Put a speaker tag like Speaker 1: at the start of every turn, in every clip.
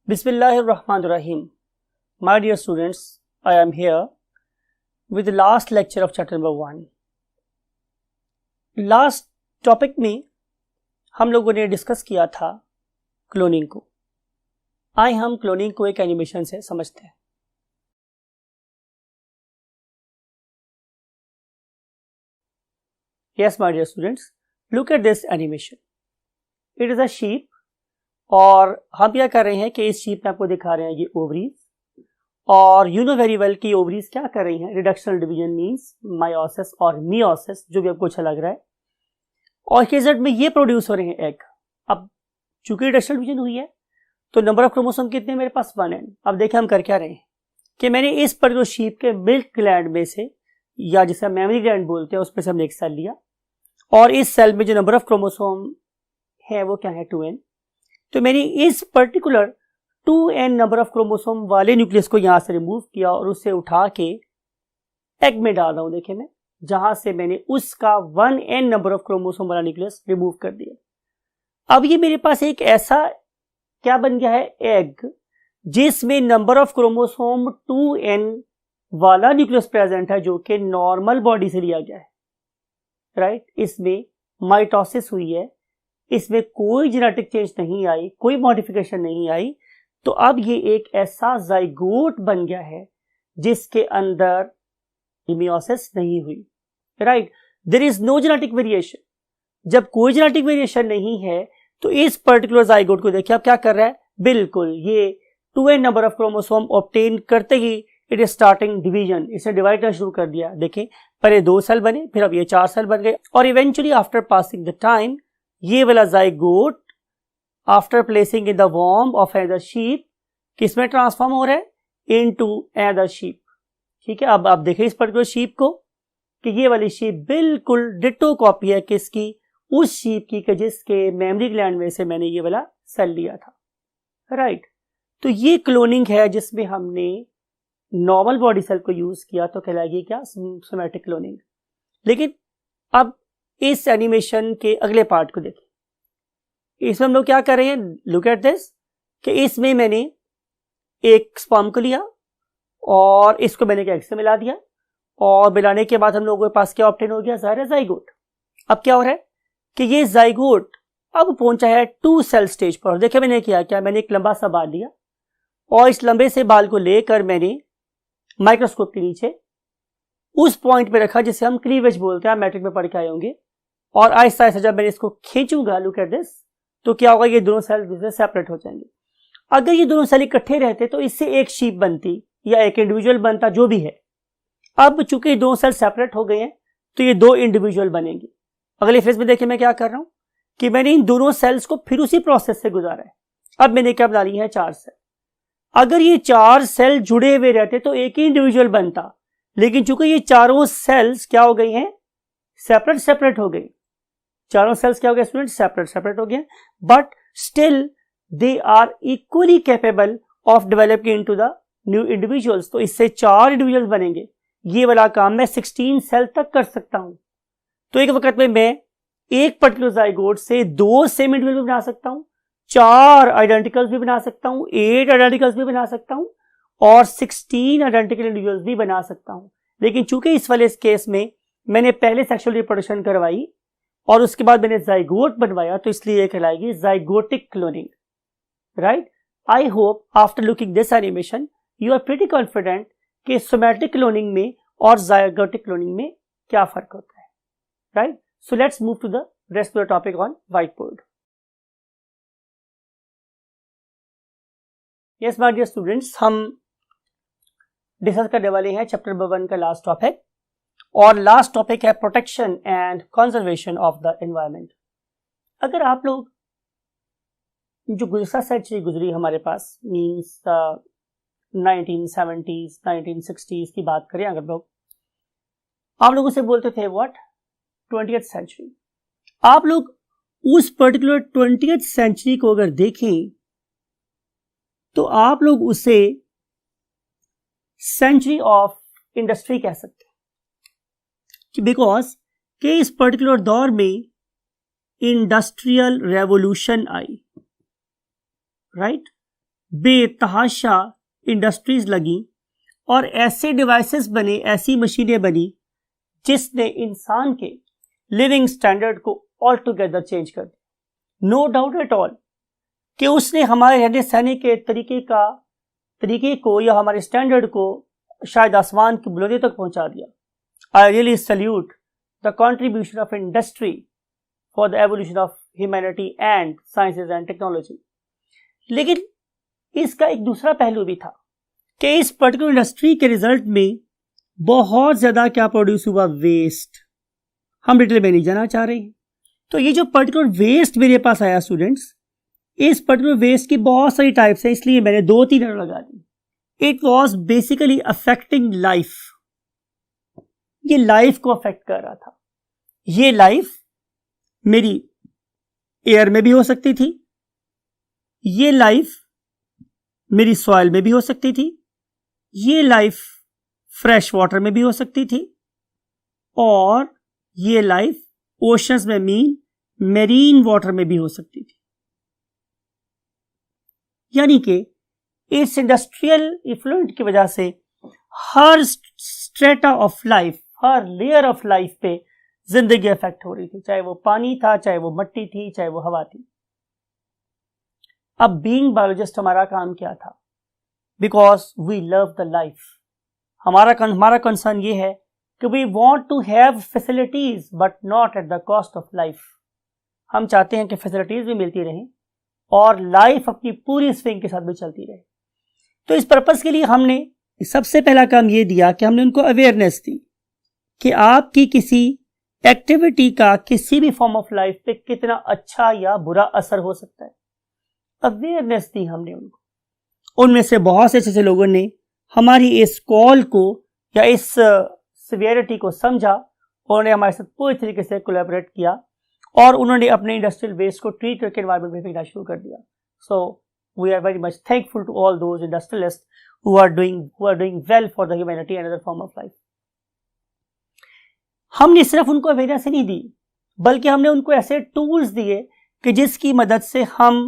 Speaker 1: Bismillahirrahmanirrahim. My dear students, I am here with the last lecture of chapter number 1. Last topic में हम लोगों ने discuss किया था क्लोनिंग को. आए हम क्लोनिंग को एक एनिमेशन से समझते हैं. Yes, my dear students, look at this animation. It is a sheep. और हम क्या कर रहे हैं कि इस शीप में आपको दिखा रहे हैं ये ओवरीज, और यू नो वेरी वेल कि ओवरीज क्या कर रही हैं, रिडक्शनल डिवीजन मींस मायोसिस और मियोसिस, जो भी आपको अच्छा लग रहा है, और इसके रिजल्ट में ये प्रोड्यूस हो रहे हैं एग. अब चूंकि रिडक्शनल डिवीजन हुई है तो नंबर ऑफ क्रोमोसोम कितने मेरे पास 1 है. अब देखिए हम कर क्या रहे हैं कि मैंने इस पर्टिकुलर शीप के मिल्क ग्लैंड में से, या जिसे मेमरी ग्लैंड बोलते हैं, उसमें से हमने एक सेल लिया, और इस सेल में जो नंबर ऑफ क्रोमोसोम है वो क्या है, 2n. तो मैंने इस particular 2n number of chromosome वाले न्यूक्लियस को यहां से रिमूव किया और उसे उठा के एग में डाल रहा हूं. देखिए मैं, जहां से मैंने उसका 1n नंबर ऑफ क्रोमोसोम वाला न्यूक्लियस रिमूव कर दिया. अब ये मेरे पास एक ऐसा क्या बन गया है, एग, जिसमें नंबर ऑफ क्रोमोसोम 2n वाला न्यूक्लियस प्रेजेंट है, जो कि नॉर्मल बॉडी से लिया गया है. राइट, इसमें माइटोसिस हुई है, इसमें कोई जेनेटिक चेंज नहीं आई, कोई मॉडिफिकेशन नहीं आई. तो अब ये एक ऐसा जाइगोट बन गया है जिसके अंदर मियोसिस नहीं हुई. Right, there is no genetic variation. जब कोई जेनेटिक वेरिएशन नहीं है तो इस पर्टिकुलर जाइगोट को देखिए अब क्या कर रहा है, बिल्कुल ये 2n number of chromosome obtain करते ही इट इज स्टार्टिंग डिवीजन, इसे डिवाइड करना शुरू कर दिया. देखें, पहले 2 सेल बने, फिर अब ये 4 सेल बन गए, और eventually after passing the time ये वाला zygote after placing in the worm of another sheep किसमें ट्रांसफॉर्म हो रहा है, इनटू अनदर शीप. ठीक है, अब आप देखें इस पर्टिकुलर शीप को कि ये वाली शीप बिल्कुल डिट्टो कॉपी है किसकी, उस शीप की, जिसके मेमरी ग्लैंड में से मैंने ये वाला सेल लिया था. राइट, तो ये क्लोनिंग है जिसमें हमने नॉर्मल बॉडी सेल को यूज किया, तो कहलाएगी क्या, सोमैटिक क्लोनिंग. लेकिन अब इस एनिमेशन के अगले पार्ट को देखें. इसमें हम लोग क्या कर रहे हैं, लुक एट दिस, कि इसमें मैंने एक स्पर्म को लिया और इसको मैंने एग से मिला दिया, और मिलाने के बाद हम लोगों के पास क्या ऑब्टेन हो गया, ज़ाहिर है जाइगोट. अब क्या हो रहा है कि ये जाइगोट अब पहुंचा है 2 सेल स्टेज पर. देखिए मैंने क्या, मैंने एक लंबा सा बाल लिया और इस लंबे से बाल को लेकर मैंने माइक्रोस्कोप के नीचे उस पॉइंट पे रखा जिसे हम क्लीवेज बोलते हैं, मैट्रिक में पढ़ के आए होंगे. और आहिस्ता आहिस्ता जब मैंने इसको खींचूंगा, लुक एट दिस, तो क्या होगा, ये दोनों सेल दूसरे सेपरेट हो जाएंगे. अगर ये दोनों सेल इकट्ठे रहते तो इससे एक शीप बनती या एक इंडिविजुअल बनता, जो भी है. अब चूंकि दोनों सेल सेपरेट हो गए हैं तो ये 2 इंडिविजुअल बनेंगे. अगले फेज में देखिए मैं क्या कर रहा हूं कि मैंने इन दोनों सेल्स को फिर उसी प्रोसेस से गुजारा है. अब मैंने क्या बना ली है, 4 सेल. अगर ये 4 सेल जुड़े हुए रहते तो एक ही इंडिविजुअल बनता, लेकिन चूंकि ये चारों सेल्स क्या हो गई हैं, सेपरेट हो गई. चारों सेल्स क्या हो गए स्टूडेंट, सेपरेट हो गए, but still they are equally capable of developing into the new individuals. तो इससे 4 इंडिविजुअल्स बनेंगे. ये वाला काम मैं 16 सेल तक कर सकता हूं. तो एक वक्त में मैं एक पर्टिकुलर जाइगोट से 2 सेम इंडिविजुअल बना सकता हूं, 4 आइडेंटिकल्स भी बना सकता हूं, 8 आइडेंटिकल्स भी बना सकता हूं, और 16 आइडेंटिकल इंडिविजुअल्स भी बना सकता हूं. लेकिन चूंकि इस वाले केस में मैंने पहले सेक्सुअल रिप्रोडक्शन करवाई और उसके बाद मैंने जाइगोट बनवाया, तो इसलिए ये कहलाएगी zygotic cloning. Right, I hope after looking this animation you are pretty confident कि सोमैटिक क्लोनिंग में और जाइगोटिक क्लोनिंग में क्या फर्क होता है. Right, so let's move to the rest of the topic on white board. Yes my dear students, हम discuss करने वाले हैं चैप्टर नंबर 1 का लास्ट टॉपिक, और लास्ट टॉपिक है protection and conservation of the environment. अगर आप लोग जो गुज़श्ता सेंचुरी गुजरी हमारे पास, मींस 1970s 1960s की बात करें, अगर लोग आप लोगों से बोलते थे व्हाट 20th सेंचुरी, आप लोग उस पर्टिकुलर 20th सेंचुरी को अगर देखें तो आप लोग उसे सेंचुरी ऑफ इंडस्ट्री कह सकते हैं, बिकॉज कि इस पर्टिकुलर दौर में इंडस्ट्रियल रेवोल्यूशन आई. राइट, बेतहाशा इंडस्ट्रीज लगी और ऐसे डिवाइसेस बने, ऐसी मशीनें बनी जिसने इंसान के लिविंग स्टैंडर्ड को ऑल टुगेदर चेंज कर दिया। नो डाउट एट ऑल कि उसने हमारे रहने सहने के तरीके को या हमारे स्टैंडर्ड को शायद आसमान की बुलंदी तक पहुंचा दिया। I really salute the contribution of industry for the evolution of humanity and sciences and technology. लेकिन इसका एक दूसरा पहलू भी था कि इस पर्टिकुलर इंडस्ट्री के रिजल्ट में बहुत ज्यादा क्या प्रोड्यूस हुआ, वेस्ट। हम डिटेल में नहीं जाना चाह रहे हैं। तो ये जो पर्टिकुलर वेस्ट मेरे पास आया स्टूडेंट्स, इस पर्टिकुलर वेस्ट की बहुत सारी टाइप्स है, इसलिए मैंने 2-3 लगा दी। It was basically affecting life. ये लाइफ को अफेक्ट कर रहा था। ये लाइफ मेरी एयर में भी हो सकती थी, ये लाइफ मेरी सॉइल में भी हो सकती थी, ये लाइफ फ्रेश वाटर में भी हो सकती थी, और ये लाइफ ओशंस में मीन मेरीन वाटर में भी हो सकती थी। यानी कि इस इंडस्ट्रियल इफ्लुएंट की वजह से हर strata of life, her layer of life पे जिंदगी अफेक्ट हो रही थी, चाहे वो पानी था, चाहे वो मिट्टी थी, चाहे वो हवा थी। अब बीइंग बायोलॉजिस्ट हमारा काम क्या था? Because we love the life, हमारा कंसर्न ये है कि we want to have facilities but not at the cost of life. हम चाहते हैं कि फैसिलिटीज भी मिलती रहें और लाइफ अपनी पूरी स्विंग के साथ भी चलती रहे। तो इस पर्पस के लिए हमने सबसे पहला काम ये दिया कि हमने उनको अवेयरनेस दी कि आपकी किसी एक्टिविटी का किसी भी फॉर्म ऑफ लाइफ पे कितना अच्छा या बुरा असर हो सकता है। अवेयरनेस दी हमने उनको। उनमें से बहुत से ऐसे लोगों ने हमारी इस कॉल को या इस सिवियरिटी को समझा, उन्होंने हमारे साथ पूरी तरीके से कोलैबोरेट किया और उन्होंने अपने इंडस्ट्रियल वेस्ट को ट्रीट करके एनवायरमेंट में फेंकना शुरू कर दिया। So we are very much thankful to all those industrialist who are doing well for the humanity and other form of life. हमने सिर्फ उनको अवेयरनेस नहीं दी, बल्कि हमने उनको ऐसे टूल्स दिए कि जिसकी मदद से हम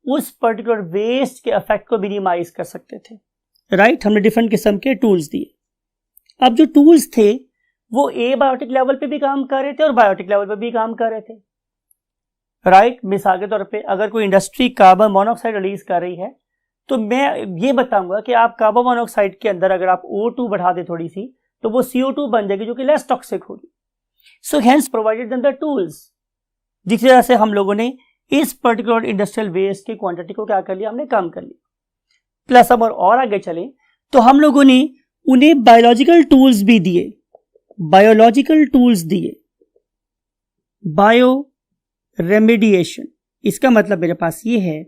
Speaker 1: उस पर्टिकुलर वेस्ट के इफेक्ट को मिनिमाइज कर सकते थे। राइट, हमने डिफरेंट किस्म के टूल्स दिए। अब जो टूल्स थे वो एबायोटिक लेवल पे भी काम कर रहे थे और बायोटिक लेवल पे भी काम कर रहे थे। राइट, मिसाल के तौर पे अगर कोई इंडस्ट्री कार्बन मोनोऑक्साइड रिलीज कर रही है तो मैं ये बताऊंगा कि आप कार्बन मोनोऑक्साइड के अंदर अगर आप O2 बढ़ा दे थोड़ी सी तो वो CO2 बन जाएगी जो कि लेस टॉक्सिक होगी। So hence provided them the tools, जिस वजह से हम लोगों ने इस पर्टिकुलर इंडस्ट्रियल वेस्ट की क्वांटिटी को क्या कर लिया, हमने कम कर लिया। प्लस अब और आगे चले तो हम लोगों ने उन्हें बायोलॉजिकल टूल्स भी दिए, बायो रेमेडिएशन। इसका मतलब मेरे पास ये है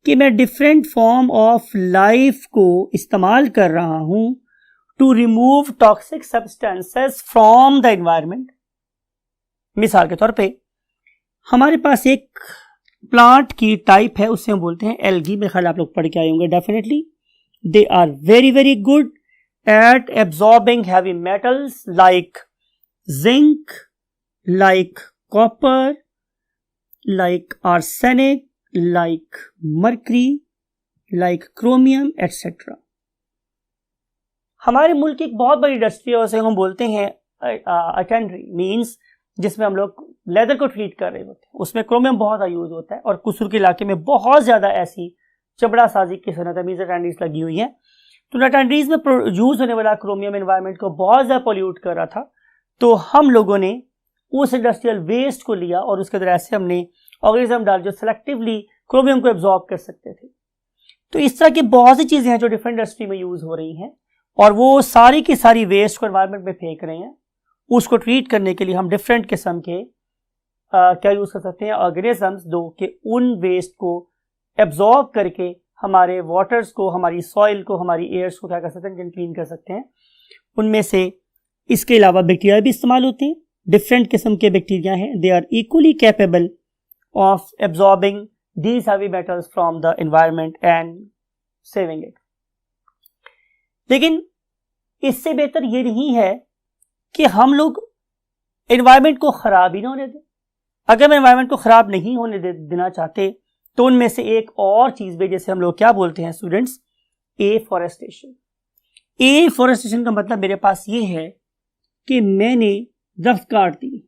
Speaker 1: कि मैं डिफरेंट फॉर्म ऑफ लाइफ को इस्तेमाल कर रहा हूं to remove toxic substances from the environment. मिसाल के तौर पे हमारे पास एक प्लांट की टाइप है, उससे हम बोलते हैं एल्गी। मेरे ख्याल आप लोग पढ़ के आए होंगे definitely. They are very very good at absorbing heavy metals like zinc, like copper, like arsenic, like mercury, like chromium, etc. हमारे मुल्क की एक बहुत बड़ी इंडस्ट्री है, उसे हम बोलते हैं अटेंडरी, मीन्स जिसमें हम लोग लेदर को ट्रीट कर रहे होते हैं। उसमें क्रोमियम बहुत यूज होता है और कुसुर के इलाके में बहुत ज्यादा ऐसी चमड़ा साजी की सनत मीन्स अटेंडरीज लगी हुई है। तो अटेंडरीज में यूज होने वाला क्रोमियम एनवायरमेंट को बहुत ज्यादा पोल्यूट कर रहा था। तो हम लोगों ने उस इंडस्ट्रियल वेस्ट को लिया और उसके अंदर ऐसे हमने ऑर्गेनिज्म डाल जो सेलेक्टिवली क्रोमियम को एब्जॉर्ब कर सकते थे। तो इस तरह की बहुत सी चीजें हैं जो डिफरेंट इंडस्ट्री में यूज हो रही हैं और वो सारी की सारी वेस्ट को एनवायरमेंट में फेंक रहे हैं। उसको ट्रीट करने के लिए हम डिफरेंट किस्म के क्या यूज कर सकते हैं, ऑर्गेनिजम्स दो कि उन वेस्ट को एब्जॉर्ब करके हमारे वाटर्स को, हमारी सॉइल को, हमारी एयर्स को क्या कर सकते हैं, क्लीन कर सकते हैं। उनमें से इसके अलावा बैक्टीरिया भी इस्तेमाल होते हैं। डिफरेंट किस्म के बैक्टीरिया हैं, they are equally capable of absorbing these heavy metals from the environment and saving it. लेकिन इससे बेहतर ये नहीं है कि हम लोग एनवायरमेंट को खराब ही ना होने दें। अगर हम एनवायरमेंट को खराब नहीं होने देना चाहते तो उनमें से एक और चीज भी, जैसे हम लोग क्या बोलते हैं स्टूडेंट्स, एफॉरेस्टेशन। एफॉरेस्टेशन का मतलब मेरे पास ये है कि मैंने दरख्त काट दिए,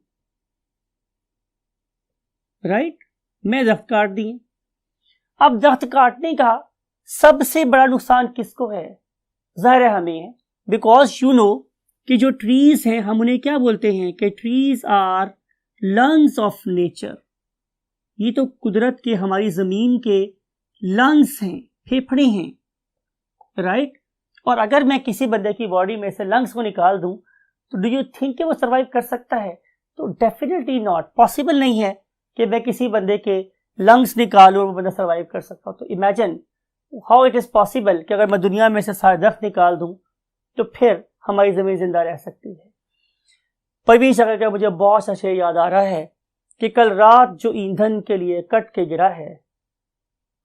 Speaker 1: राइट, मैं दरख्त काट दिए। अब दरख्त काटने का सबसे बड़ा नुकसान किसको है? जाहिर है हमें है, बिकॉज यू नो कि जो ट्रीज हैं हम उन्हें क्या बोलते हैं कि trees are lungs of nature. ये तो कुदरत के, हमारी जमीन के लंग्स हैं, फेफड़े हैं, राइट। और अगर मैं किसी बंदे की बॉडी में से लंग्स को निकाल दूं तो डू यू थिंक कि वो सर्वाइव कर सकता है? तो डेफिनेटली नॉट, पॉसिबल नहीं है कि मैं किसी बंदे के लंग्स निकालूं और वो बंदा सर्वाइव कर सकता हो। तो imagine how it is possible कि अगर मैं दुनिया में से सारे दरख्त निकाल दूं तो फिर हमारी जमीन जिंदा रह सकती है। परवीन अगर का मुझे बहुत सा शेर याद आ रहा है कि कल रात जो ईंधन के लिए कट के गिरा है,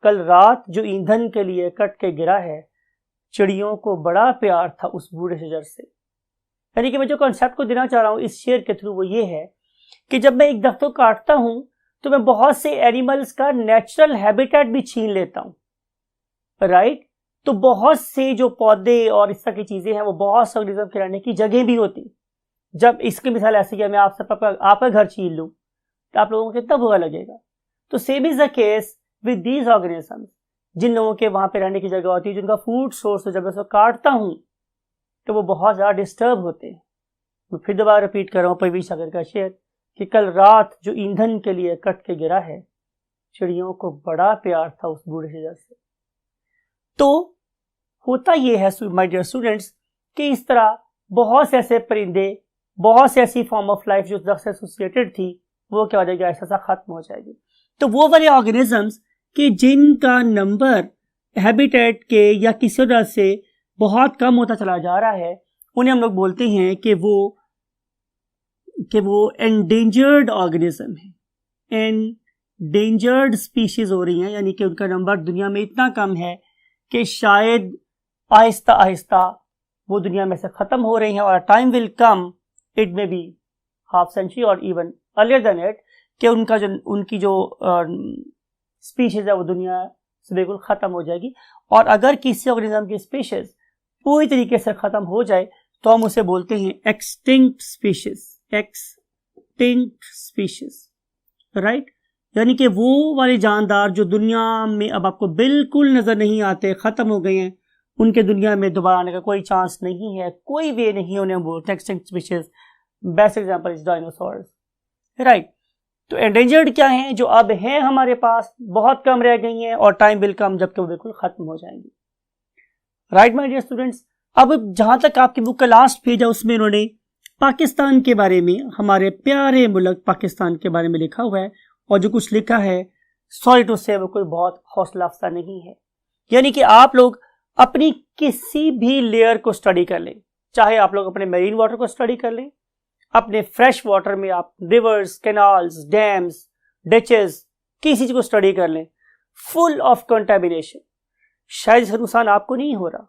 Speaker 1: कल रात जो ईंधन के लिए कट के गिरा है, चिड़ियों को बड़ा प्यार था उस बूढ़े शजर से। यानी कि मैं जो कॉन्सेप्ट को देना चाह रहा हूं इस शेर के थ्रू वो ये है कि जब मैं एक दरख्त को काटता हूं तो मैं बहुत से एनिमल्स का नेचुरल हैबिटेट भी छीन लेता हूं, राइट। तो बहुत से जो पौधे और इस तरह की चीजें हैं वो बहुत से ऑर्गेनिज्म के रहने की जगह भी होती। जब इसकी मिसाल ऐसी कि मैं आपका घर छीन लूं तो आप लोगों को कितना बुरा लगेगा। तो same is the case with these organisms, जिन लोगों के वहां पे रहने की जगह होती है, जिनका फूड सोर्स है, जब मैं उसको काटता हूं तो वो बहुत ज्यादा डिस्टर्ब होते हैं। मैं फिर दोबारा रिपीट कर रहा हूं परवीन सागर का शेर कि कल रात जो ईंधन के लिए कट के गिरा है, चिड़ियों को बड़ा प्यार था उस बूढ़े शजर से। तो होता यह है माय डियर स्टूडेंट्स कि इस तरह बहुत से ऐसे परिंदे, बहुत से ऐसी फॉर्म ऑफ लाइफ जो दरख्त से एसोसिएटेड थी, वो क्या हो जाएगी, ऐसा खत्म हो जाएगी। तो वो वाले ऑर्गेनिजम्स कि जिनका नंबर हैबिटेट के या किसी वजह से बहुत कम होता चला जा रहा है, उन्हें हम लोग बोलते हैं कि वो एंडेंजर्ड ऑर्गेनिज्म है, एंडेंजर्ड स्पीशीज हो रही हैं। यानी कि उनका नंबर दुनिया में इतना कम है कि शायद आहिस्ता आहिस्ता वो दुनिया में से खत्म हो रही हैं। और time will come, it may be half century और इवन अर्लियर देन इट, कि उनकी जो स्पीशीज है वो दुनिया से बिल्कुल खत्म हो जाएगी। और अगर किसी ऑर्गेनिज्म की स्पीशीज पूरी तरीके से खत्म हो जाए तो हम उसे बोलते हैं extinct species, extinct species, right. यानी कि वो वाले जानदार जो दुनिया में अब आपको बिल्कुल नजर नहीं आते, खत्म हो गए हैं, उनके दुनिया में दोबारा आने का कोई चांस नहीं है, कोई वे नहीं है, उन्हें बोलते हैं extinct species. Best example is dinosaurs, right. तो एंडेंजर्ड क्या हैं, जो अब हैं हमारे पास, बहुत कम रह गई हैं और टाइम विल कम जबकि वो बिल्कुल खत्म हो जाएंगी, राइट माय डियर स्टूडेंट्स। अब जहां तक आपकी बुक का लास्ट पेज है उसमें इन्होंने पाकिस्तान के बारे में, हमारे प्यारे मुल्क पाकिस्तान के बारे में लिखा हुआ है। और जो कुछ लिखा है सॉरी टू से वो कोई बहुत हौसला अफजा नहीं है। यानी कि आप लोग अपनी किसी भी लेयर को स्टडी कर लें, चाहे आप लोग अपने मेरीन वाटर को स्टडी कर लें, अपने फ्रेश वाटर में आप रिवर्स, कैनाल्स, डैम्स, डिचेस, किसी चीज को स्टडी कर लें, फुल ऑफ कंटेमिनेशन। शायद इसका नुकसान आपको नहीं हो रहा,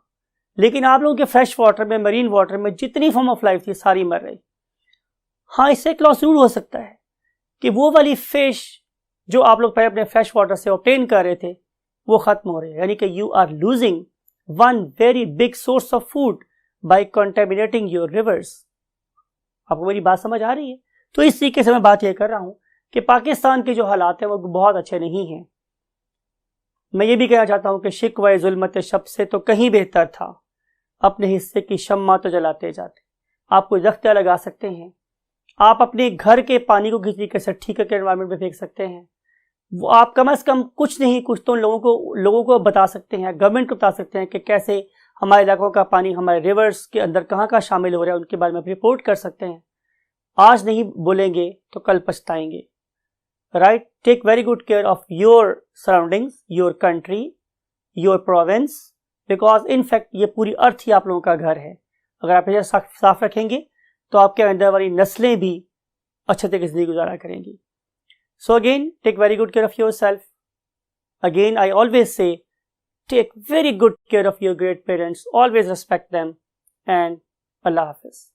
Speaker 1: लेकिन आप लोगों के फ्रेश वाटर में, मरीन वाटर में जितनी फॉर्म ऑफ लाइफ थी सारी मर रही। हाँ, इससे एक लॉस जरूर हो सकता है कि वो वाली फिश जो आप लोग पहले अपने फ्रेश वाटर से ऑब्टेन कर रहे थे वो खत्म हो रही है। यानी कि you are losing one very big source of food by contaminating your rivers. आपको मेरी बात समझ आ रही है? तो इस तरीके से मैं बात यह कर रहा हूं कि पाकिस्तान के जो हालात हैं वो बहुत अच्छे नहीं हैं। मैं ये भी कहना चाहता हूं कि शिकवा जुल्मत शब से तो कहीं बेहतर था, अपने हिस्से की शम्मा तो जलाते जाते। आप कोई दख्तियां लगा सकते हैं, आप अपने घर के पानी को किसी तरीके से ठीक करके एनवायरमेंट में फेंक सकते हैं। वो आप कम से कम कुछ नहीं कुछ तो लोगों को बता सकते हैं, गवर्नमेंट को बता सकते हैं कि कैसे हमारे इलाकों का पानी हमारे रिवर्स के अंदर कहाँ शामिल हो रहा है, उनके बारे में रिपोर्ट कर सकते हैं। आज नहीं बोलेंगे तो कल पछताएंगे, right. Take very good care of your surroundings, your country, your province, because in fact ये पूरी अर्थ ही आप लोगों का घर है। अगर आप इसे साफ रखेंगे तो आपके अंदर वाली नस्लें भी अच्छे तरीके से गुजारा करेंगी। So again take very good care of your self. Again I always say take very good care of your great parents, always respect them, and अल्लाह हाफिज।